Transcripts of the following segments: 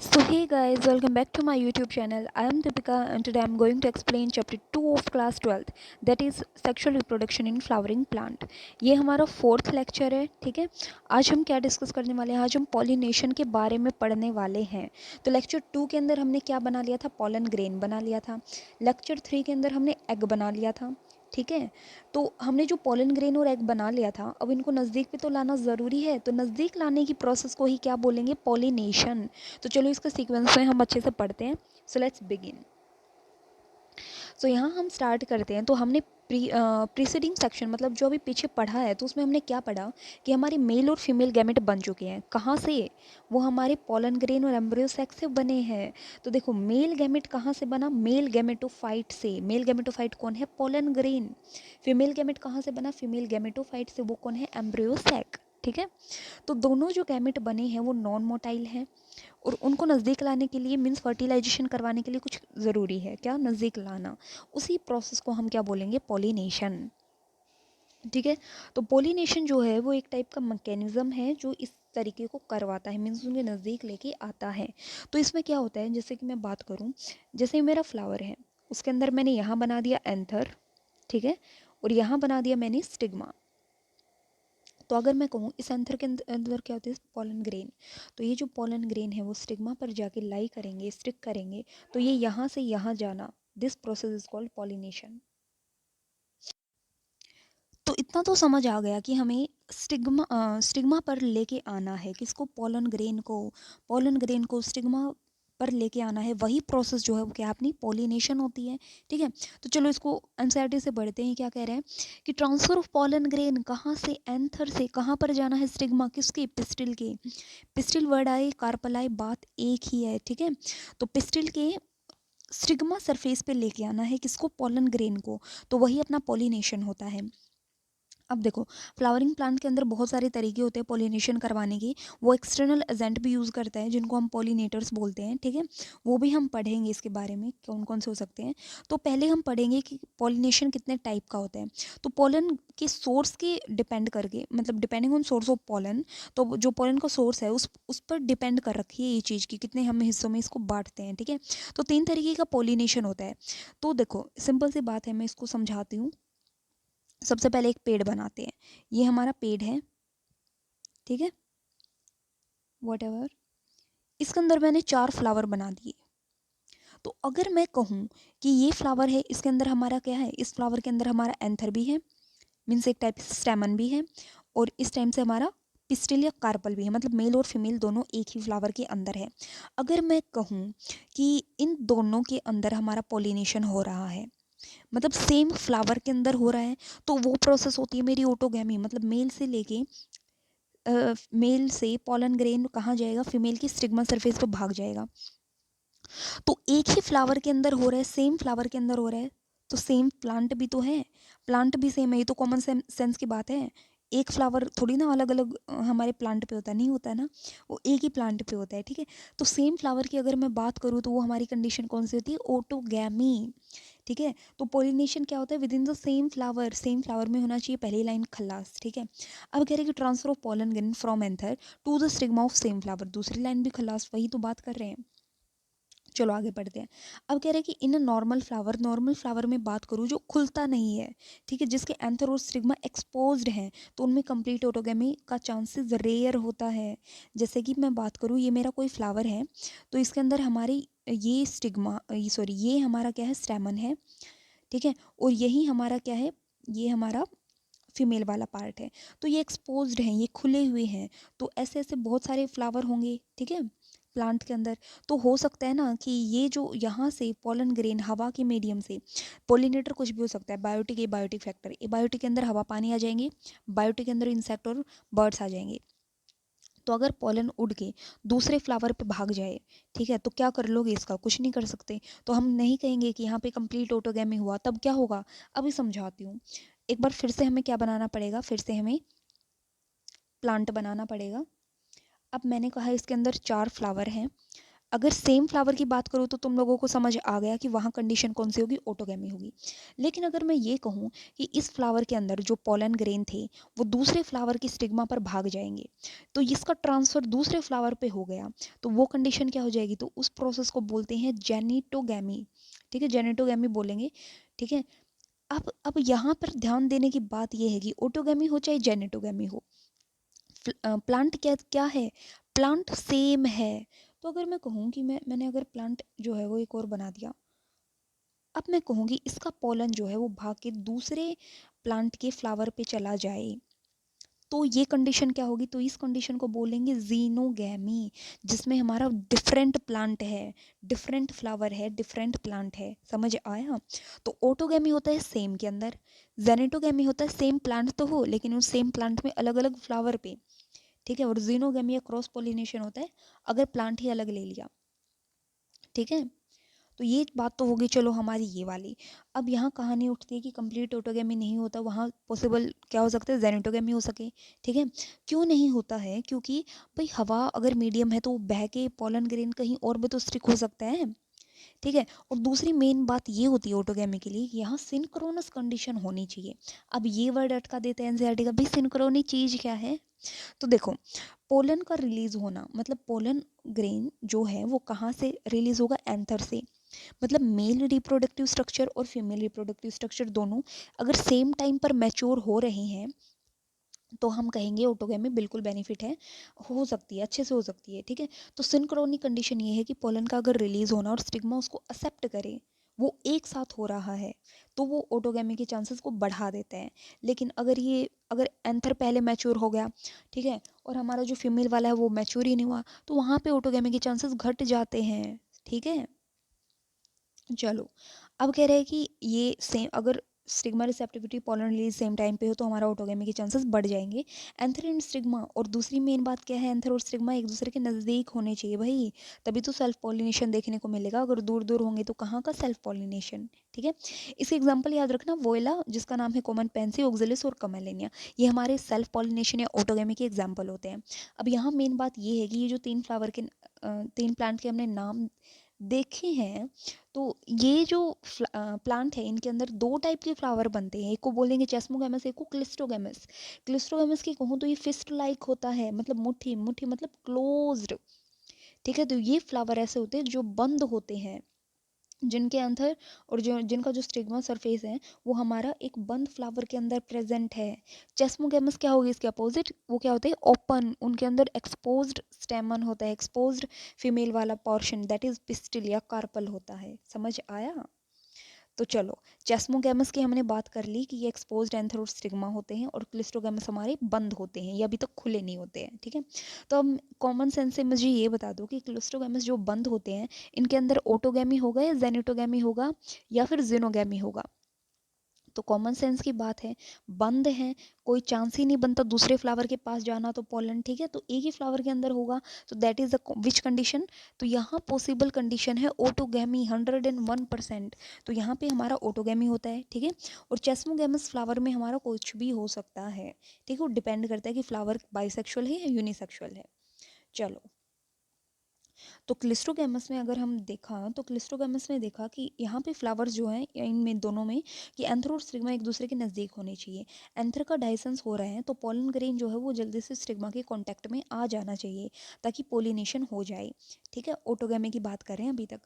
So hey guys, welcome back to my YouTube channel. I am Deepika and today I am going to explain chapter 2 of class 12, that is sexual reproduction in flowering plant. ये हमारा fourth lecture है, ठीक है। आज हम क्या discuss करने वाले हैं? आज हम पॉलिनेशन के बारे में पढ़ने वाले हैं। तो लेक्चर 2 के अंदर हमने क्या बना लिया था? पॉलन ग्रेन बना लिया था। लेक्चर 3 के अंदर हमने एग बना लिया था, ठीक है। तो हमने जो पोलन ग्रेन और एग बना लिया था, अब इनको नज़दीक पे तो लाना ज़रूरी है। तो नज़दीक लाने की प्रोसेस को ही क्या बोलेंगे? पॉलिनेशन। तो चलो इसका सीक्वेंस में हम अच्छे से पढ़ते हैं। So let's begin. सो यहाँ हम स्टार्ट करते हैं। तो हमने प्रीसीडिंग सेक्शन मतलब जो अभी पीछे पढ़ा है, तो उसमें हमने क्या पढ़ा कि हमारे मेल और फीमेल गैमेट बन चुके हैं। कहाँ से? वो हमारे पोलन ग्रेन और एम्ब्रियो सैक से बने हैं। तो देखो मेल गैमेट कहाँ से बना? मेल गैमेटोफाइट से। मेल गैमेटोफाइट कौन है? Pollen grain. फीमेल गैमेट कहाँ से बना? फीमेल गैमेटोफाइट से। वो कौन है? एम्ब्रियो सैक, ठीक है। तो दोनों जो गैमेट बने हैं वो नॉन मोटाइल हैं और उनको नज़दीक लाने के लिए मीन्स फर्टिलाइजेशन करवाने के लिए कुछ ज़रूरी है। क्या? नज़दीक लाना। उसी प्रोसेस को हम क्या बोलेंगे? पॉलिनेशन, ठीक है। तो पॉलिनेशन जो है वो एक टाइप का मैकेनिज्म है जो इस तरीके को करवाता है, मीन्स उनके नज़दीक लेके आता है। तो इसमें क्या होता है, जैसे कि मैं बात करूँ, जैसे मेरा फ्लावर है, उसके अंदर मैंने यहाँ बना दिया एंथर, ठीक है, और यहाँ बना दिया मैंने स्टिग्मा। तो अगर मैं कहूँ इस एंथर के अंदर क्या होता है? Pollen grain. तो ये जो पोलन ग्रेन है वो स्टिग्मा पर जाके लाई करेंगे, स्टिक करेंगे। तो ये यहाँ से यहाँ जाना, this process is called pollination. तो इतना तो समझ आ गया कि हमें स्टिग्मा पर लेके आना है। किसको? पोलन ग्रेन को। पोलन ग्रेन को स्टिग्मा पर लेके आना है। वही प्रोसेस जो है वो क्या? अपनी पॉलिनेशन होती है, ठीक है। तो चलो इसको एनसीईआरटी से बढ़ते हैं। क्या कह रहे हैं कि ट्रांसफर ऑफ पोलन ग्रेन कहाँ से? एंथर से। कहाँ पर जाना है? स्टिग्मा। किसके? पिस्टिल के। पिस्टिल वर्ड आए, कार्पल आए, बात एक ही है, ठीक है। तो पिस्टिल के स्टिग्मा सरफेस पे लेके आना है किसको? पोलन ग्रेन को। तो वही अपना पॉलिनेशन होता है। अब देखो फ्लावरिंग प्लांट के अंदर बहुत सारे तरीके होते हैं पॉलिनेशन करवाने के। वो एक्सटर्नल एजेंट भी यूज़ करता है जिनको हम पॉलिनेटर्स बोलते हैं, ठीक है। वो भी हम पढ़ेंगे इसके बारे में कौन कौन से हो सकते हैं। तो पहले हम पढ़ेंगे कि पॉलिनेशन कितने टाइप का होता है। तो पोलन के सोर्स के डिपेंड करके, मतलब depending on source of pollen, तो जो पोलन का सोर्स है उस पर डिपेंड कर रखी है ये चीज़ की कितने हम हिस्सों में इसको बांटते हैं, ठीक है। तो 3 तरीके का पॉलिनेशन होता है। तो देखो सिंपल सी बात है, मैं इसको समझाती हूँ। सबसे पहले एक पेड़ बनाते हैं। ये हमारा पेड़ है, ठीक है, वॉट एवर। इसके अंदर मैंने 4 फ्लावर बना दिए। तो अगर मैं कहूँ कि ये फ्लावर है, इसके अंदर हमारा क्या है? इस फ्लावर के अंदर हमारा एंथर भी है, मीन्स एक टाइप से स्टेमन भी है, और इस टाइम से हमारा पिस्टिल या कार्पल भी है, मतलब मेल और फीमेल दोनों एक ही फ्लावर के अंदर है। अगर मैं कहूँ कि इन दोनों के अंदर हमारा पॉलिनेशन हो रहा है, मतलब सेम फ्लावर के अंदर हो रहा है, तो वो प्रोसेस होती है मेरी ऑटोगैमी। मतलब मेल से लेके मेल से पोलन ग्रेन कहाँ जाएगा? फीमेल की स्टिग्मा सरफेस पर भाग जाएगा। तो एक ही फ्लावर के अंदर हो रहा है, सेम फ्लावर के अंदर हो रहा है, तो सेम प्लांट भी तो है। प्लांट भी सेम है, ये तो कॉमन सेंस की बात है। एक फ्लावर थोड़ी ना अलग अलग हमारे प्लांट पे होता है, नहीं होता है ना, वो एक ही प्लांट पे होता है, ठीक है। तो सेम फ्लावर की अगर मैं बात करूँ तो वो हमारी कंडीशन कौन सी होती है? ऑटोगैमी, ठीक है। तो पोलिनेशन क्या होता है? With in the same flower, same flower में होना चाहिए पहली लाइन खल्लास, ठीक है। अब कह रहे हैं कि transfer of pollen grain from anther to the stigma of same flower, दूसरी लाइन भी खल्लास, वही तो बात कर रहे हैं। चलो आगे बढ़ते हैं। अब कह रहे हैं कि in normal flower, normal flower में बात करूँ जो खुलता नहीं है, ठीक है, जिसके एंथर और स्टिग्मा एक्सपोज्ड हैं, तो उनमें कंप्लीट ऑटोगेमी का चांसेस रेयर होता है। जैसे कि मैं बात करूँ, ये मेरा कोई फ्लावर है, तो इसके अंदर हमारी ये स्टिग्मा, सॉरी, ये हमारा क्या है? स्टेमन है, ठीक है, और यही हमारा क्या है? ये हमारा फीमेल वाला पार्ट है। तो ये एक्सपोज्ड हैं, ये खुले हुए हैं। तो ऐसे ऐसे बहुत सारे फ्लावर होंगे, ठीक है, प्लांट के अंदर। तो हो सकता है ना कि ये जो यहाँ से पोलन ग्रेन हवा के मीडियम से, पोलिनेटर कुछ भी हो सकता है, बायोटिक, ए बायोटिक फैक्टर, ए बायोटिक के अंदर हवा पानी आ जाएंगे, बायोटिक के अंदर इंसेक्ट और बर्ड्स आ जाएंगे। तो अगर पोलन उड़ के दूसरे फ्लावर पे भाग जाए, ठीक है, तो क्या कर लोगे? इसका कुछ नहीं कर सकते। तो हम नहीं कहेंगे कि यहाँ पे कंप्लीट ऑटोगैमी हुआ। तब क्या होगा? अभी समझाती हूँ। एक बार फिर से हमें क्या बनाना पड़ेगा? फिर से हमें प्लांट बनाना पड़ेगा। अब मैंने कहा इसके अंदर 4 फ्लावर हैं। अगर सेम फ्लावर की बात करूँ तो तुम लोगों को समझ आ गया कि वहाँ कंडीशन कौन सी होगी, ऑटोगैमी होगी। लेकिन अगर मैं ये कहूँ कि इस फ्लावर के अंदर जो पॉलन ग्रेन थे वो दूसरे फ्लावर की स्टिग्मा पर भाग जाएंगे, तो इसका ट्रांसफर दूसरे फ्लावर पे हो गया, तो वो कंडीशन क्या हो जाएगी, तो उस प्रोसेस को बोलते हैं जेनिटोगैमी। ठीक है, जेनिटोगैमी बोलेंगे। ठीक है, अब यहाँ पर ध्यान देने की बात यह है कि ऑटोगैमी हो चाहे जेनेटोगैमी हो, प्लांट क्या क्या है, प्लांट सेम है। तो अगर मैं कहूँ कि मैंने अगर प्लांट जो है वो एक और बना दिया, अब मैं कहूँगी इसका पोलन जो है वो भाग के दूसरे प्लांट के फ्लावर पे चला जाए, तो ये कंडीशन क्या होगी, तो इस कंडीशन को बोलेंगे जीनोगैमी, जिसमें हमारा डिफरेंट प्लांट है, डिफरेंट फ्लावर है, डिफरेंट प्लांट है। समझ आया? तो ऑटोगैमी होता है सेम के अंदर, जेनेटोगैमी होता है सेम प्लांट तो हो लेकिन उस सेम प्लांट में अलग अलग फ्लावर पे। ठीक है, और जीनोगैमी या क्रॉस पोलिनेशन होता है अगर प्लांट ही अलग ले लिया। ठीक है, तो ये बात तो होगी चलो हमारी ये वाली। अब यहाँ कहानी उठती है कि कंप्लीट ऑटोगैमी नहीं होता, वहाँ पॉसिबल क्या हो सकता है, जेनेटोगैमी हो सके। ठीक है, क्यों नहीं होता है, क्योंकि भाई हवा अगर मीडियम है तो बह के पॉलन ग्रेन कहीं और भी तो स्टिक हो सकता है। ठीक है, और दूसरी मेन बात ये होती है ऑटोगैमी के लिए कि यहाँ सिंक्रोनस कंडीशन होनी चाहिए। अब ये वर्ड अटका देते हैं एनसीईआरटी का, भाई सिंक्रोनी चीज क्या है। तो देखो, पोलन का रिलीज होना मतलब पोलन ग्रेन जो है वो कहाँ से रिलीज होगा, एंथर से। मतलब मेल रिप्रोडक्टिव स्ट्रक्चर और फीमेल रिप्रोडक्टिव स्ट्रक्चर दोनों अगर सेम टाइम पर मैच्योर हो रहे हैं तो हम कहेंगे ऑटोगैमी बिल्कुल बेनिफिट है, हो सकती है, अच्छे से हो सकती है। ठीक है, तो सिंक्रोनिक कंडीशन ये है कि पोलन का अगर रिलीज होना और स्टिग्मा उसको एक्सेप्ट करे, वो एक साथ हो रहा है, तो वो ऑटोगैमी के चांसेस को बढ़ा देता है। लेकिन अगर एंथर पहले मैच्योर हो गया, ठीक है, और हमारा जो फीमेल वाला है वो मैच्योर ही नहीं हुआ, तो वहाँ पे ऑटोगैमी के चांसेस घट जाते हैं। ठीक है, चलो, अब कह रहे हैं कि ये सेम अगर stigma receptivity pollen release same time पे हो तो हमारा ऑटोगैमी के चांसेस बढ़ जाएंगे। एंथर एंड स्टिग्मा, और दूसरी मेन बात क्या है, एंथर और स्टिग्मा एक दूसरे के नज़दीक होने चाहिए भाई, तभी तो सेल्फ पॉलिनेशन देखने को मिलेगा। अगर दूर दूर होंगे तो कहाँ का सेल्फ पॉलिनेशन। ठीक है, इसके एग्जाम्पल याद रखना, वोयला जिसका नाम है कॉमन पेंसी, ऑक्जेलिस और कमेलिनिया, ये हमारे सेल्फ पॉलिनेशन या ऑटोगैमी के एग्जाम्पल होते हैं। अब यहाँ मेन बात ये है कि ये जो तीन प्लांट के हमने नाम देखे हैं, तो ये जो प्लांट है इनके अंदर दो टाइप के फ्लावर बनते हैं, एक को बोलेंगे चेस्मोगैमस, एक को क्लिस्टोगैमस। क्लिस्टोगैमस की कहूँ तो ये फिस्ट लाइक होता है, मतलब मुट्ठी मुट्ठी मतलब क्लोज्ड। ठीक है, तो ये फ्लावर ऐसे होते हैं जो बंद होते हैं, जिनके अंदर और जो जिनका जो स्टिग्मा सरफेस है वो हमारा एक बंद फ्लावर के अंदर प्रेजेंट है। चेस्मोगैमस क्या होगी इसके अपोजिट, वो क्या होते हैं, ओपन, उनके अंदर एक्सपोज्ड स्टेमन होता है, एक्सपोज्ड फीमेल वाला पोर्शन, दैट इज पिस्टिल या कार्पल होता है। समझ आया? तो चलो, चेस्मोगैमस की हमने बात कर ली कि ये एक्सपोज्ड एंथर और स्टिग्मा होते हैं, और क्लिस्टोगैमस हमारे बंद होते हैं, ये अभी तक खुले नहीं होते हैं। ठीक है, तो अब कॉमन सेंस से मुझे ये बता दो कि क्लिस्टोगैमस जो बंद होते हैं इनके अंदर ऑटोगैमी होगा या जेनिटोगैमी होगा या फिर जिनोगैमी होगा। तो कॉमन सेंस की बात है, बंद है, कोई चांस ही नहीं बनता दूसरे फ्लावर के पास जाना, तो पोलन ठीक है, तो एक ही फ्लावर के अंदर होगा, तो that is the which condition, तो यहाँ पॉसिबल कंडीशन है ऑटोगैमी 101%। तो यहाँ पे हमारा ऑटोगैमी होता है। ठीक है, और चेस्मोगैमस फ्लावर में हमारा कुछ भी हो सकता है। ठीक है, वो डिपेंड करता है कि फ्लावर बाइसेक्सुअल है या यूनिसेक्सुअल है। चलो, तो क्लिस्टोगैमस में अगर हम देखा तो क्लिस्टोगैमस में देखा कि यहाँ पे फ्लावर्स जो हैं इनमें दोनों में कि एंथर और स्टिग्मा एक दूसरे के नज़दीक होने चाहिए। एंथर का डाइसेंस हो रहा है तो पोलन ग्रेन जो है वो जल्दी से स्टिग्मा के कांटेक्ट में आ जाना चाहिए ताकि पोलिनेशन हो जाए। ठीक है, ऑटोगैमी की बात करें अभी तक।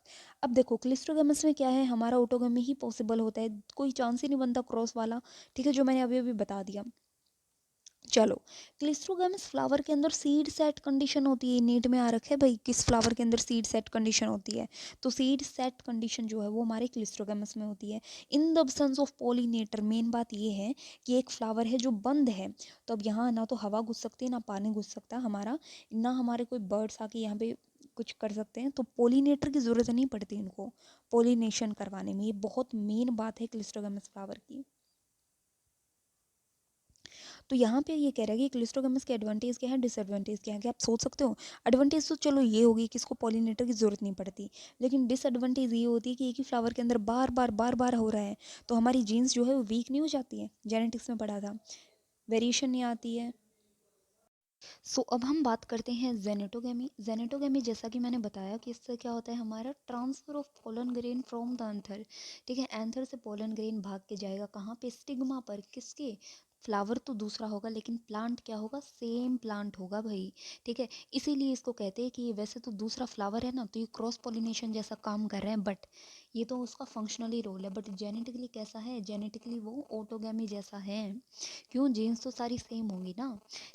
अब देखो क्लिस्टोगैमस में क्या है, हमारा ऑटोगैमी ही पॉसिबल होता है, कोई चांस ही नहीं बनता क्रॉस वाला। ठीक है, जो मैंने अभी अभी बता दिया। चलो, क्लिस्ट्रोगैमस फ्लावर के अंदर सीड सेट कंडीशन होती है, नीट में आ रखा है भाई किस फ्लावर के अंदर सीड सेट कंडीशन होती है, तो सीड सेट कंडीशन जो है वो हमारे क्लिस्ट्रोगैमस में होती है in the absence of pollinator. Main बात ये है कि एक फ्लावर है जो बंद है, तो अब यहाँ ना तो हवा घुस सकती है ना पानी घुस सकता हमारा, ना हमारे कोई बर्ड्स आके यहाँ पे कुछ कर सकते हैं, तो पोलिनेटर की ज़रूरत नहीं पड़ती इनको पोलिनेशन करवाने में। ये बहुत मेन बात है क्लिस्ट्रोगैमस फ्लावर की। तो यहाँ पे ये कह रहा है कि क्लिस्टोगैमस के एडवांटेज क्या है, डिसएडवांटेज क्या है, कि आप सोच सकते हो। एडवांटेज तो चलो ये होगी कि इसको पॉलिनेटर की जरूरत नहीं पड़ती, लेकिन डिसएडवांटेज ये होती है कि एक ही फ्लावर के अंदर बार बार हो रहा है, तो हमारी जीन्स जो है वो वीक नहीं हो जाती है, जेनेटिक्स में पढ़ा था, वेरिएशन नहीं आती है। सो अब हम बात करते हैं जेनेटोगेमी। जेनेटोगेमी जैसा कि मैंने बताया कि इससे क्या होता है, हमारा transfer of pollen grain from the anther. ठीक है, एंथर से पोलन ग्रेन भाग के जाएगा कहाँ पे, स्टिग्मा पर। किसके, फ्लावर तो दूसरा होगा लेकिन प्लांट क्या होगा, सेम प्लांट होगा भाई। ठीक है, इसीलिए इसको कहते हैं कि वैसे तो दूसरा फ्लावर है ना, तो ये क्रॉस पोलिनेशन जैसा काम कर रहे हैं, बट ये तो उसका फंक्शनली रोल है, बट जेनेटिकली कैसा है, जेनेटिकली वो ऑटोगेमी जैसा है। क्यों, जीन्स तो सारी सेम होंगी ना।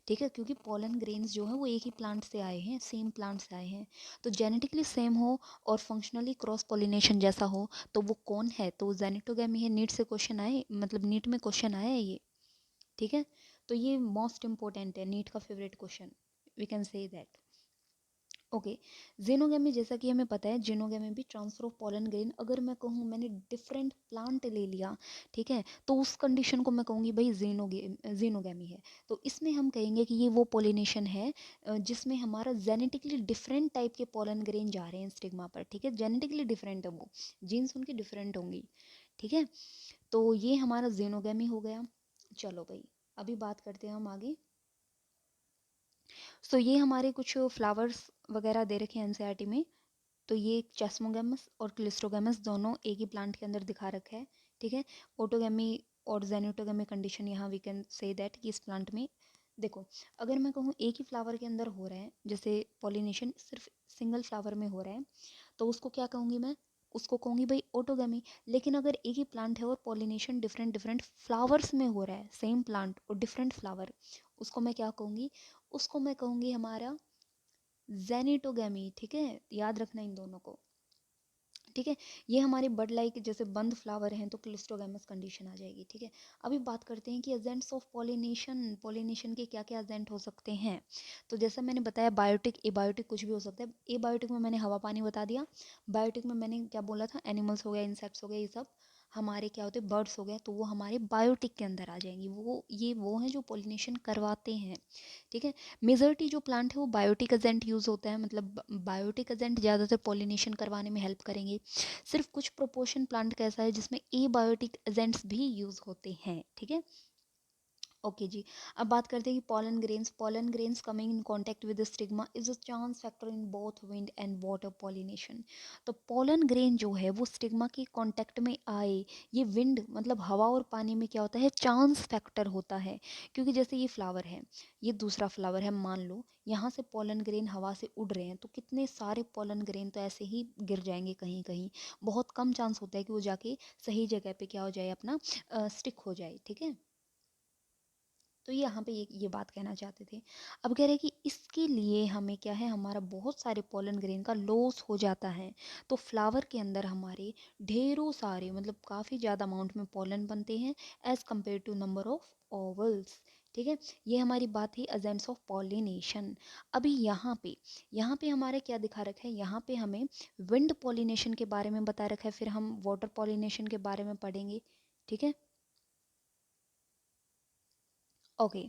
ठीक है, क्योंकि पोलन ग्रेन्स जो है वो एक ही प्लांट से आए हैं, सेम प्लांट से आए हैं। तो जेनेटिकली सेम हो और फंक्शनली क्रॉस पोलिनेशन जैसा हो, तो वो कौन है, तो जेनेटोगेमी है। नीट से क्वेश्चन आए, मतलब नीट में क्वेश्चन आया है ये। ठीक है, तो ये मोस्ट इंपॉर्टेंट है, नीट का favourite question, we can say that. Okay, xenogamy जैसा कि हमें पता है, जेनोगेमी भी ट्रांसफर ऑफ पोलन ग्रेन। अगर मैं कहूँ मैंने डिफरेंट प्लांट ले लिया, ठीक है, तो उस कंडीशन को मैं कहूँगी भाई जेनोगेमी है। तो इसमें हम कहेंगे कि ये वो पोलिनेशन है जिसमें हमारा जेनेटिकली डिफरेंट टाइप के पोलन ग्रेन जा रहे हैं स्टिग्मा पर। ठीक है, जेनेटिकली डिफरेंट है वो, जीन्स उनकी डिफरेंट होंगी। ठीक है, तो ये हमारा जेनोगेमी हो गया। चलो भाई, अभी बात करते हैं हम आगे। सो ये हमारे कुछ फ्लावर्स वगैरह दे रखे हैं एनसीईआरटी में। तो ये चेस्मोगेमस और क्लिस्ट्रोगेमस दोनों एक ही प्लांट के अंदर दिखा रखा है। ठीक है, ऑटोगेमी और जेनेटोगेमी कंडीशन यहाँ वी कैन से दैट कि इस प्लांट में देखो, अगर मैं कहूँ एक ही फ्लावर के अंदर हो रहा है, जैसे पॉलिनेशन सिर्फ सिंगल फ्लावर में हो रहा है, तो उसको क्या कहूँगी मैं, उसको कहूँगी भाई ऑटोगेमी। लेकिन अगर एक ही प्लांट है और पॉलिनेशन डिफरेंट डिफरेंट फ्लावर्स में हो रहा है, सेम प्लांट और डिफरेंट फ्लावर, उसको मैं क्या कहूँगी, उसको मैं कहूँगी हमारा जेनिटोगेमी। ठीक है, याद रखना इन दोनों को। ठीक है, ये हमारी बड लाइक जैसे बंद फ्लावर हैं तो क्लिस्टोगैमस कंडीशन आ जाएगी। ठीक है, अभी बात करते हैं कि एजेंट्स ऑफ पॉलिनेशन, पॉलिनेशन के क्या क्या एजेंट हो सकते हैं। तो जैसा मैंने बताया, बायोटिक एबायोटिक कुछ भी हो सकता है। एबायोटिक में मैंने हवा पानी बता दिया, बायोटिक में मैंने क्या बोला था, एनिमल्स हो गया, इंसेक्ट्स हो गए, ये सब हमारे क्या होते हैं, बर्ड्स हो गया, तो वो हमारे बायोटिक के अंदर आ जाएंगी। वो हैं जो पॉलिनेशन करवाते हैं। ठीक है, मेजॉरिटी जो प्लांट है वो बायोटिक एजेंट यूज़ होता है, मतलब बायोटिक एजेंट ज़्यादातर पॉलिनेशन करवाने में हेल्प करेंगे। सिर्फ कुछ प्रोपोर्शन प्लांट का ऐसा है जिसमें एबायोटिक एजेंट्स भी यूज़ होते हैं। ठीक है, ओके जी। अब बात करते हैं कि pollen grains coming in contact with the stigma is a chance factor in both wind and water pollination. तो पॉलन ग्रेन जो है वो स्टिग्मा के कांटेक्ट में आए, ये विंड मतलब हवा और पानी में क्या होता है, चांस फैक्टर होता है। क्योंकि जैसे ये फ्लावर है, ये दूसरा फ्लावर है, मान लो यहाँ से पॉलन ग्रेन हवा से उड़ रहे हैं, तो कितने सारे पॉलन ग्रेन तो ऐसे ही गिर जाएंगे कहीं कहीं। बहुत कम चांस होता है कि वो जाके सही जगह पे क्या हो जाए, अपना स्टिक हो जाए। ठीक है, तो ये यहाँ पे ये बात कहना चाहते थे। अब कह रहे हैं कि इसके लिए हमें क्या है, हमारा बहुत सारे पोलन ग्रेन का लॉस हो जाता है। तो फ्लावर के अंदर हमारे ढेरों सारे, मतलब काफ़ी ज़्यादा अमाउंट में पोलन बनते हैं as compared to number of ovules. ठीक है, ये हमारी बात थी एजेंट्स ऑफ पॉलिनेशन। अभी यहाँ पे हमारे क्या दिखा रखा है, यहाँ पे हमें विंड पॉलिनेशन के बारे में बता रखा है, फिर हम वाटर पॉलिनेशन के बारे में पढ़ेंगे। ठीक है, ओके।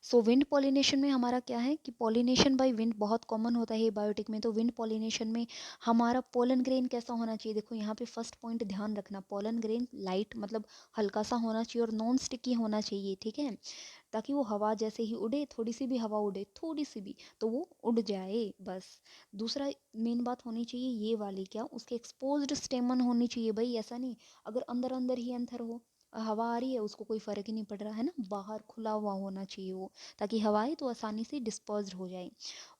सो विंड पॉलिनेशन में हमारा क्या है कि पॉलिनेशन बाय विंड बहुत कॉमन होता है बायोटिक में। तो विंड पॉलिनेशन में हमारा पोलन ग्रेन कैसा होना चाहिए, देखो यहाँ पे फर्स्ट पॉइंट ध्यान रखना, पोलन ग्रेन लाइट मतलब हल्का सा होना चाहिए और नॉन स्टिकी होना चाहिए। ठीक है, ताकि वो हवा जैसे ही उड़े, थोड़ी सी भी हवा उड़े, थोड़ी सी भी, तो वो उड़ जाए बस। दूसरा मेन बात होनी चाहिए ये वाली, क्या, उसके एक्सपोज्ड स्टेमन होनी चाहिए भाई। ऐसा नहीं अगर अंदर अंदर ही अंदर हो, हवा आ रही है उसको कोई फ़र्क ही नहीं पड़ रहा है ना, बाहर खुला हुआ होना चाहिए वो, ताकि हवा आए तो आसानी से डिस्पर्स्ड हो जाए।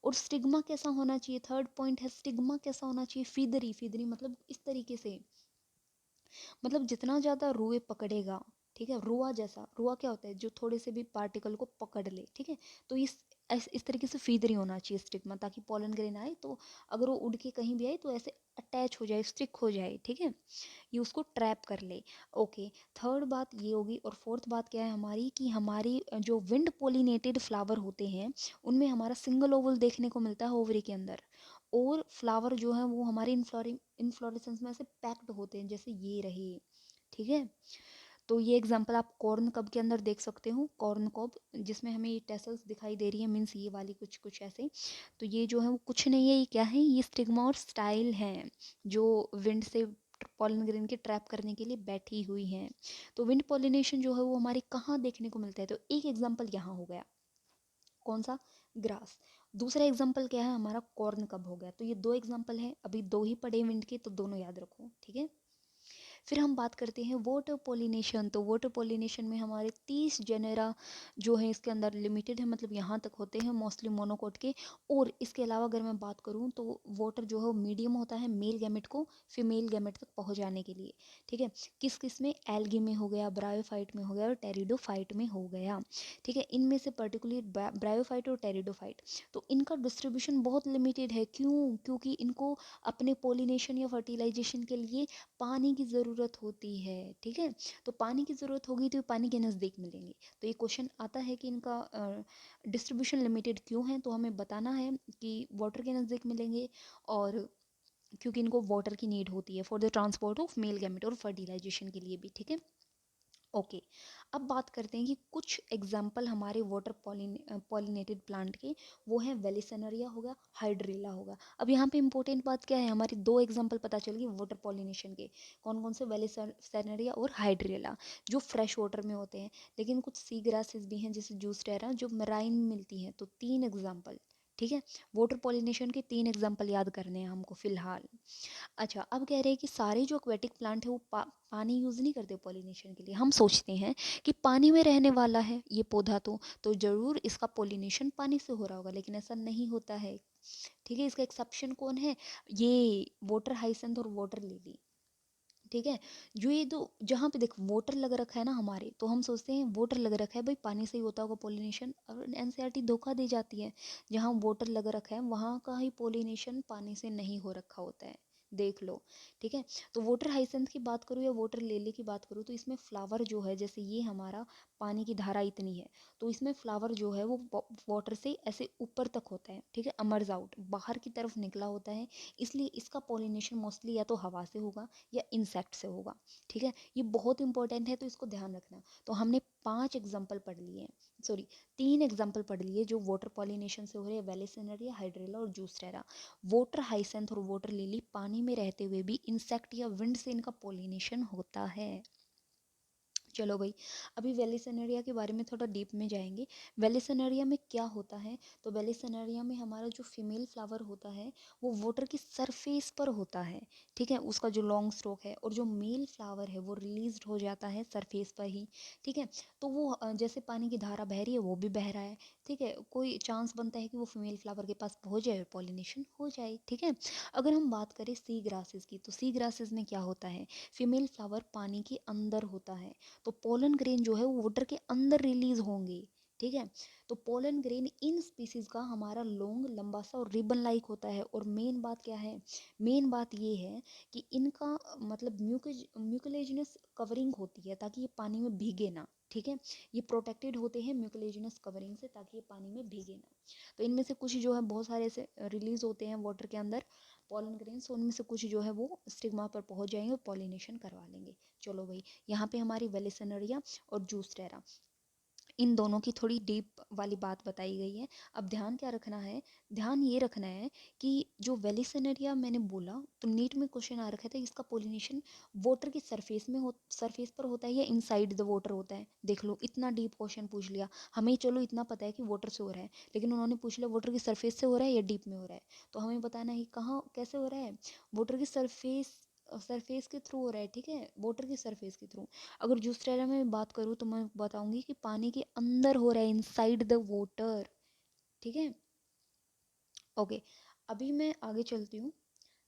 और स्टिग्मा कैसा होना चाहिए, थर्ड पॉइंट है, स्टिग्मा कैसा होना चाहिए, फीदरी। फीदरी मतलब इस तरीके से, मतलब जितना ज़्यादा रुए पकड़ेगा, ठीक है, रुआ जैसा, रुआ क्या होता है, जो थोड़े से भी पार्टिकल को पकड़ ले। ठीक है, तो इस तरीके से फीदरी होना चाहिए स्टिग्मा, ताकि पोलन ग्रेन आए तो अगर वो उड़ के कहीं भी आए तो ऐसे अटैच हो जाए, स्टिक हो जाए। ठीक है, ये उसको ट्रैप कर ले। ओके, थर्ड बात ये होगी। और फोर्थ बात क्या है हमारी, कि हमारी जो विंड पोलिनेटेड फ्लावर होते हैं उनमें हमारा सिंगल ओवल देखने को मिलता है ओवरी के अंदर, और फ्लावर जो है वो हमारे इनफ्लोरेसेंस में ऐसे पैक्ड होते हैं, जैसे ये रहे। ठीक है, तो ये एग्जांपल आप कॉर्न कब के अंदर देख सकते हो, कॉर्न कॉब, जिसमें हमें ये टेसल्स दिखाई दे रही है, मीन्स ये वाली कुछ कुछ ऐसे। तो ये जो है वो कुछ नहीं है, ये क्या है, ये स्टिग्मा और स्टाइल हैं जो विंड से पॉलन ग्रेन के ट्रैप करने के लिए बैठी हुई हैं। तो विंड पॉलिनेशन जो है वो हमारे कहाँ देखने को मिलता है, तो एक एग्जाम्पल यहाँ हो गया, कौन सा, ग्रास। दूसरा एग्जाम्पल क्या है हमारा, कॉर्न कब हो गया। तो ये दो एग्जाम्पल हैं, अभी दो ही पढ़े विंड के, तो दोनों याद रखो, ठीक है। फिर हम बात करते हैं वाटर पोलिनेशन। तो वाटर पोलिनेशन में हमारे 30 जेनेरा जो है इसके अंदर लिमिटेड है, मतलब यहाँ तक होते हैं मोस्टली मोनोकोट के। और इसके अलावा अगर मैं बात करूँ तो वाटर जो है वो मीडियम होता है मेल गैमेट को फीमेल गैमेट तक पहुँचाने के लिए, ठीक है। किस किस में, एल्गी में हो गया, ब्रायोफाइट में हो गया और टेरिडोफाइट में हो गया, ठीक है। इनमें से पर्टिकुलर ब्रायोफाइट और टेरिडोफाइट, तो इनका डिस्ट्रीब्यूशन बहुत लिमिटेड है। क्यों? क्योंकि इनको अपने पोलिनेशन या फर्टिलाइजेशन के लिए पानी की ज़रूरत होती है, ठीक है। तो पानी की ज़रूरत होगी तो पानी के नज़दीक मिलेंगे। तो ये क्वेश्चन आता है कि इनका डिस्ट्रीब्यूशन लिमिटेड क्यों है, तो हमें बताना है कि वाटर के नज़दीक मिलेंगे और क्योंकि इनको वाटर की नीड होती है for the transport of male gamete और फर्टिलाइजेशन के लिए भी, ठीक है। ओके, अब बात करते हैं कि कुछ एग्जाम्पल हमारे वाटर पॉलिनेटेड प्लांट के, वो है वेलिसनरिया होगा, हाइड्रिला होगा। अब यहाँ पे इंपॉर्टेंट बात क्या है, हमारे दो एग्जाम्पल पता चल गए वाटर पॉलिनेशन के, कौन कौन से, वेलिसनरिया और हाइड्रिला, जो फ्रेश वाटर में होते हैं। लेकिन कुछ सी ग्रासेस भी हैं जैसे जूस्टेरा जो मराइन में मिलती हैं। तो तीन एग्जाम्पल, ठीक है। वाटर पॉलिनेशन के तीन एग्जाम्पल याद करने हैं हमको फिलहाल। अच्छा, अब कह रहे हैं कि सारे जो एक्वेटिक प्लांट है वो पानी यूज़ नहीं करते पॉलिनेशन के लिए। हम सोचते हैं कि पानी में रहने वाला है ये पौधा, तो ज़रूर इसका पॉलिनेशन पानी से हो रहा होगा, लेकिन ऐसा नहीं होता है, ठीक है। इसका एक्सेप्शन कौन है, ये वाटर हाइसेंथ और वाटर लिली, ठीक है। जो ये दो, जहाँ पे देख वाटर लग रखा है ना हमारे, तो हम सोचते हैं वाटर लग रखा है भाई पानी से ही होता होगा पॉलिनेशन, और एनसीईआरटी धोखा दे जाती है। जहाँ वाटर लग रखा है वहाँ का ही पॉलिनेशन पानी से नहीं हो रखा होता है, देख लो, ठीक है। तो वाटर हाइसेंथ की बात करूँ या वाटर लिली की बात करूँ, तो इसमें फ्लावर जो है, जैसे ये हमारा पानी की धारा इतनी है, तो इसमें फ्लावर जो है वो वाटर से ऐसे ऊपर तक होता है, ठीक है, अमर्स आउट, बाहर की तरफ निकला होता है। इसलिए इसका पॉलिनेशन मोस्टली या तो हवा से होगा या इंसेक्ट से होगा, ठीक है। ये बहुत इंपॉर्टेंट है, तो इसको ध्यान रखना। तो हमने 5 एग्जाम्पल पढ़ लिए हैं, सॉरी 3 एग्जाम्पल पढ़ लिए जो वाटर पॉलिनेशन से हो रहे हैं, वेलिसिनरिया, हाइड्रिला और जूस्टेरा। वाटर हाइसेंथ और वाटर लिली पानी में रहते हुए भी इंसेक्ट या विंड से इनका पॉलिनेशन होता है। चलो भाई, अभी वेलिसनरिया के बारे में थोड़ा डीप में जाएंगे। वेलिसनरिया में क्या होता है, तो वेलिसनरिया में हमारा जो फीमेल फ्लावर होता है वो वाटर की सरफेस पर होता है, ठीक है, उसका जो लॉन्ग स्टॉक है, और जो मेल फ्लावर है वो रिलीज हो जाता है सरफेस पर ही, ठीक है। तो वो जैसे पानी की धारा बह रही है वो भी बह रहा है, ठीक है, कोई चांस बनता है कि वो फीमेल फ्लावर के पास पहुंच जाए और पॉलिनेशन हो जाए, ठीक है। अगर हम बात करें सी ग्रासेस की, तो सी ग्रासेस में क्या होता है, फीमेल फ्लावर पानी के अंदर होता है, तो पोलन ग्रेन जो है वो वाटर के अंदर रिलीज होंगे, ठीक है। तो पोलन ग्रेन इन स्पीसीज का हमारा लॉन्ग, लंबा सा और रिबन लाइक होता है। और मेन बात क्या है, मेन बात ये है कि इनका मतलब म्यूकोलेजिनस कवरिंग होती है ताकि ये पानी में भीगे ना, ठीक है। ये प्रोटेक्टेड होते हैं म्यूकोलेजिनस कवरिंग से ताकि ये पानी में भीगे ना। तो इनमें से कुछ जो है बहुत सारे ऐसे रिलीज होते हैं वाटर के अंदर पोलन ग्रेन्स, उनमें से कुछ जो है वो स्टिग्मा पर पहुंच जाएंगे और पॉलिनेशन करवा लेंगे। चलो भाई, यहाँ पे हमारी वेलिसनरिया और जूस्टेरा, इन दोनों की थोड़ी डीप वाली बात बताई गई है। अब ध्यान क्या रखना है, ध्यान ये रखना है कि जो वेलिसनरिया मैंने बोला, तो नीट में क्वेश्चन आ रखा था इसका पोलिनेशन वाटर की सरफेस में हो, सरफेस पर होता है या इनसाइड द वाटर होता है। देख लो, इतना डीप क्वेश्चन पूछ लिया। हमें चलो इतना पता है कि वाटर से हो रहा है, लेकिन उन्होंने पूछ लिया वाटर की सरफेस से हो रहा है या डीप में हो रहा है। तो हमें बताना है कहाँ कैसे हो रहा है, वाटर की सरफेस, सरफेस के थ्रू हो रहा है, ठीक है, वाटर की सरफेस के थ्रू। अगर जूस्टेरा में बात करूँ तो मैं बताऊंगी कि पानी के अंदर हो रहा है, इनसाइड द वाटर, ठीक है। ओके, अभी मैं आगे चलती हूँ।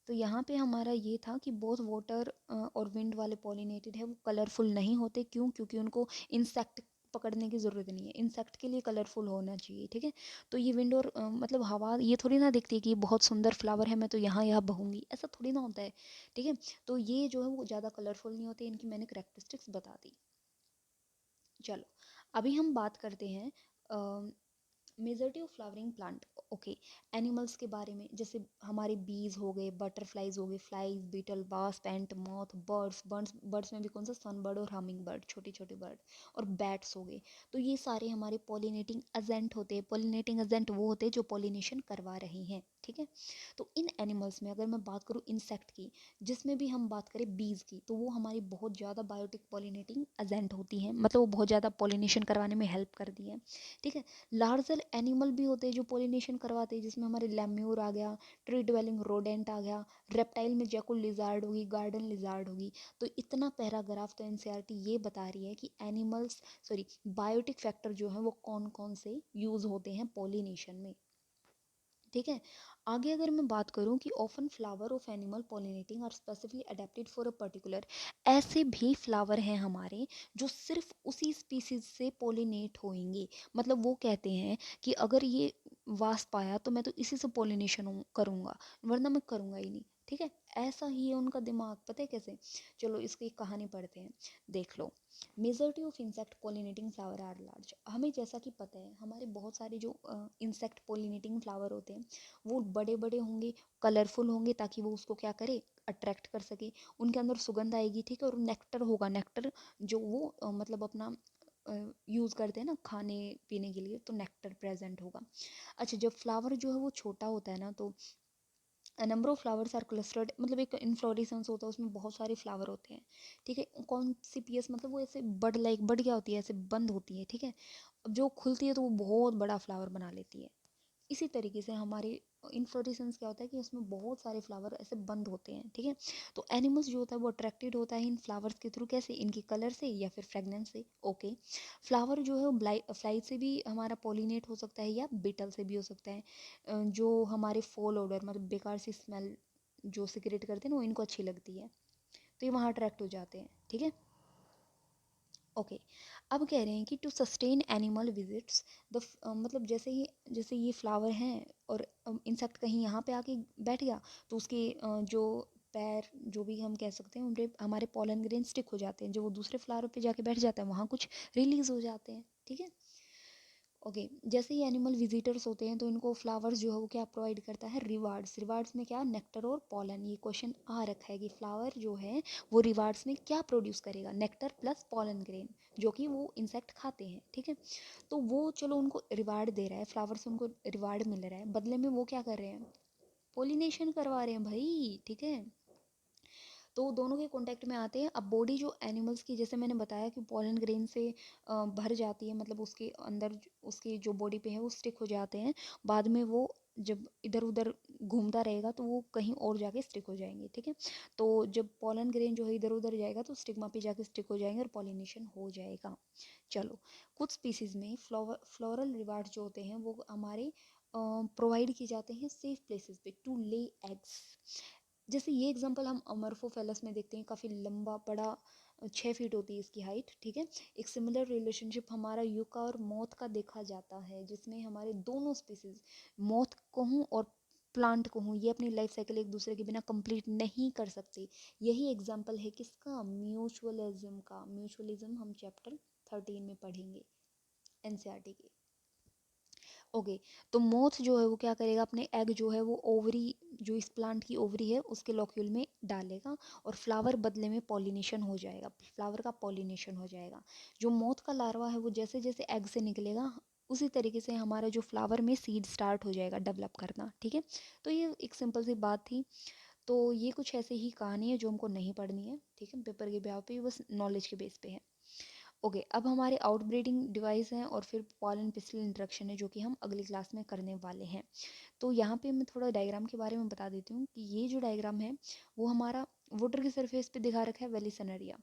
तो यहाँ पे हमारा ये था कि बहुत वाटर और विंड वाले पॉलिनेटेड है वो कलरफुल नहीं होते। क्यों? क्योंकि उनको इंसेक्ट पकड़ने की ज़रूरत नहीं है, इंसेक्ट के लिए कलरफुल होना चाहिए, ठीक है। तो ये विंड और मतलब हवा ये थोड़ी ना देखती है कि ये बहुत सुंदर फ्लावर है मैं तो यहाँ यहाँ बहूँगी, ऐसा थोड़ी ना होता है, ठीक है। तो ये जो है वो ज़्यादा कलरफुल नहीं होते, इनकी मैंने करेक्टरिस्टिक्स बता दी। चलो, अभी हम बात करते हैं majority of flowering plant, okay, animals के बारे में। जैसे हमारे बीज हो गए, बटरफ्लाइज हो गए, फ्लाइज, बीटल, बास, पेंट, मॉथ, बर्ड्स, बर्ड्स में भी कौन सा, सन बर्ड और हमिंग बर्ड, छोटे छोटे बर्ड, और बैट्स हो गए। तो ये सारे हमारे पॉलिनेटिंग एजेंट होते हैं। पॉलिनेटिंग एजेंट वो होते हैं जो पॉलिनेशन करवा रहे हैं, ठीक है। तो इन एनिमल्स में अगर मैं बात करूँ इंसेक्ट की, जिसमें भी हम बात करें बीज की, तो वो हमारी बहुत ज़्यादा बायोटिक पॉलिनेटिंग एजेंट होती हैं, मतलब वो बहुत ज़्यादा पॉलिनेशन करवाने में हेल्प करती हैं, ठीक है। लार्जर एनिमल भी होते हैं जो पॉलिनेशन करवाते हैं, जिसमें हमारे लेम्यूर आ गया, ट्री ड्वेलिंग रोडेंट आ गया, रेप्टाइल में जैकुल लिजार्ड होगी, गार्डन लिजार्ड होगी। तो इतना पैराग्राफ तो एनसीईआरटी ये बता रही है कि एनिमल्स सॉरी बायोटिक फैक्टर जो है वो कौन कौन से यूज़ होते हैं पॉलिनेशन में, ठीक है। आगे अगर मैं बात करूं कि often flower of animal pollinating are specifically adapted for a particular, ऐसे भी फ्लावर हैं हमारे जो सिर्फ उसी स्पीसीज से पॉलिनेट होंगे, मतलब वो कहते हैं कि अगर ये वास्प आया तो मैं तो इसी से पॉलिनेशन करूंगा, वरना मैं करूंगा ही नहीं, ठीक है। ऐसा ही है उनका दिमाग, पता है कैसे? चलो इसकी एक कहानी पढ़ते हैं, देख लो। Majority of insect pollinating flower are large, हमें जैसा कि पता है हमारे बहुत सारे जो इंसेक्ट पॉलिनेटिंग फ्लावर होते हैं वो बड़े बड़े होंगे, कलरफुल होंगे, ताकि वो उसको क्या करे, अट्रैक्ट कर सके, उनके अंदर सुगंध आएगी, ठीक है। और नेक्टर होगा, नेक्टर जो वो मतलब अपना यूज़ करते हैं ना खाने पीने के लिए, तो नेक्टर प्रेजेंट होगा। अच्छा, जब फ्लावर जो है वो छोटा होता है ना, तो number of flowers are clustered, मतलब एक इन्फ्लोरेसेंस होता है, उसमें बहुत सारे फ्लावर होते हैं, ठीक है। कौन सी पीएस, मतलब वो ऐसे बड लाइक, बड क्या होती है, ऐसे बंद होती है, ठीक है। अब जो खुलती है तो वो बहुत बड़ा फ्लावर बना लेती है। इसी तरीके से हमारे इन्फ्लोरेसेंस क्या होता है कि उसमें बहुत सारे फ्लावर ऐसे बंद होते हैं, ठीक है। तो एनिमल्स जो होता है वो अट्रैक्टेड होता है इन फ्लावर्स के थ्रू, कैसे, इनके कलर से या फिर फ्रेगनेंस से, ओके। फ्लावर जो है वो फ्लाई से भी हमारा पॉलिनेट हो सकता है या बीटल से भी हो सकता है। जो हमारे फॉल ऑर्डर, मतलब बेकार सी स्मेल जो सिक्रेट करते हैं ना, वो इनको अच्छी लगती है, तो ये वहाँ अट्रैक्ट हो जाते हैं, ठीक है। ओके, अब कह रहे हैं कि to sustain animal visits the, मतलब जैसे ये फ्लावर हैं और इंसेक्ट कहीं यहाँ पे आके बैठ गया, तो उसके जो पैर, जो भी हम कह सकते हैं, उनके हमारे पॉलन ग्रेन स्टिक हो जाते हैं, जो वो दूसरे फ्लावर पे जाके बैठ जाता है, वहाँ कुछ रिलीज हो जाते हैं, ठीक है। ओके, जैसे ही एनिमल विजिटर्स होते हैं तो इनको फ्लावर्स जो है वो क्या प्रोवाइड करता है, रिवार्ड्स। रिवार्ड्स में क्या, नेक्टर और पॉलन। ये क्वेश्चन आ रखा है कि फ्लावर जो है वो रिवार्ड्स में क्या प्रोड्यूस करेगा, नेक्टर प्लस पॉलन ग्रेन, जो कि वो इंसेक्ट खाते हैं, ठीक है। तो वो चलो उनको रिवार्ड दे रहा है, फ्लावर से उनको रिवार्ड मिल रहा है, बदले में वो क्या कर रहे हैं, पोलिनेशन करवा रहे हैं भाई, ठीक है। तो दोनों के कांटेक्ट में आते हैं। अब बॉडी जो एनिमल्स की, जैसे मैंने बताया कि पॉलन ग्रेन से भर जाती है, मतलब उसके अंदर उसकी जो बॉडी पे है वो स्टिक हो जाते हैं, बाद में वो जब इधर उधर घूमता रहेगा तो वो कहीं और जाके स्टिक हो जाएंगे, ठीक है। तो जब पॉलन ग्रेन जो है इधर उधर जाएगा तो स्टिग्मा पे जाके स्टिक हो जाएंगे और पॉलिनेशन हो जाएगा। चलो, कुछ स्पीसीज में फ्लोरल रिवार्ड जो होते हैं वो हमारे प्रोवाइड किए जाते हैं सेफ प्लेसेस पे टू ले एग्स। जैसे ये एग्जांपल हम अमरफोफेलस में देखते हैं, काफ़ी लंबा बड़ा, 6 फीट होती है इसकी हाइट, ठीक है। एक सिमिलर रिलेशनशिप हमारा यूका और मोथ का देखा जाता है, जिसमें हमारे दोनों स्पीसीज, मोथ कहूँ और प्लांट कहूँ, ये अपनी लाइफ साइकिल एक दूसरे के बिना कंप्लीट नहीं कर सकते। यही एग्जांपल है किसका, म्यूचुअलिज्म का। म्यूचुअलिज्म हम चैप्टर 13 में पढ़ेंगे एनसीईआरटी के। ओके, तो मोथ जो है वो क्या करेगा, अपने एग जो है वो ओवरी, जो इस प्लांट की ओवरी है उसके लॉक्यूल में डालेगा, और फ्लावर बदले में पॉलिनेशन हो जाएगा, फ्लावर का पॉलिनेशन हो जाएगा। जो मोथ का लार्वा है वो जैसे जैसे एग से निकलेगा, उसी तरीके से हमारा जो फ्लावर में सीड स्टार्ट हो जाएगा डेवलप करना, ठीक है। तो ये एक सिंपल सी बात थी। तो ये कुछ ऐसे ही कहानी है जो हमको नहीं पढ़नी है, ठीक है, पेपर के ब्याह पे, बस नॉलेज के बेस पे है। ओके, अब हमारे आउटब्रीडिंग डिवाइस हैं और फिर पॉलन पिस्टल इंटरेक्शन है, जो कि हम अगली क्लास में करने वाले हैं। तो यहाँ पे मैं थोड़ा डायग्राम के बारे में बता देती हूँ कि ये जो डायग्राम है वो हमारा वाटर की सरफेस पे दिखा रखा है वेलिसनरिया,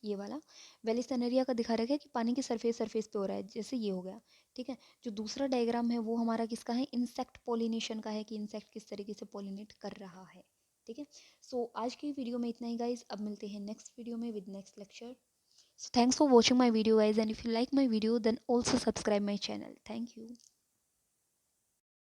ये वाला वेलिसनरिया का दिखा रखा है कि पानी की सरफेस पे हो रहा है, जैसे ये हो गया, ठीक है। जो दूसरा डायग्राम है वो हमारा किसका है, इंसेक्ट पोलिनेशन का है, कि इंसेक्ट किस तरीके से पोलिनेट कर रहा है, ठीक है। सो आज की वीडियो में इतना ही गाइज, अब मिलते हैं नेक्स्ट वीडियो में with next lecture. So thanks for watching my video guys, and if you like my video then also subscribe my channel. Thank you.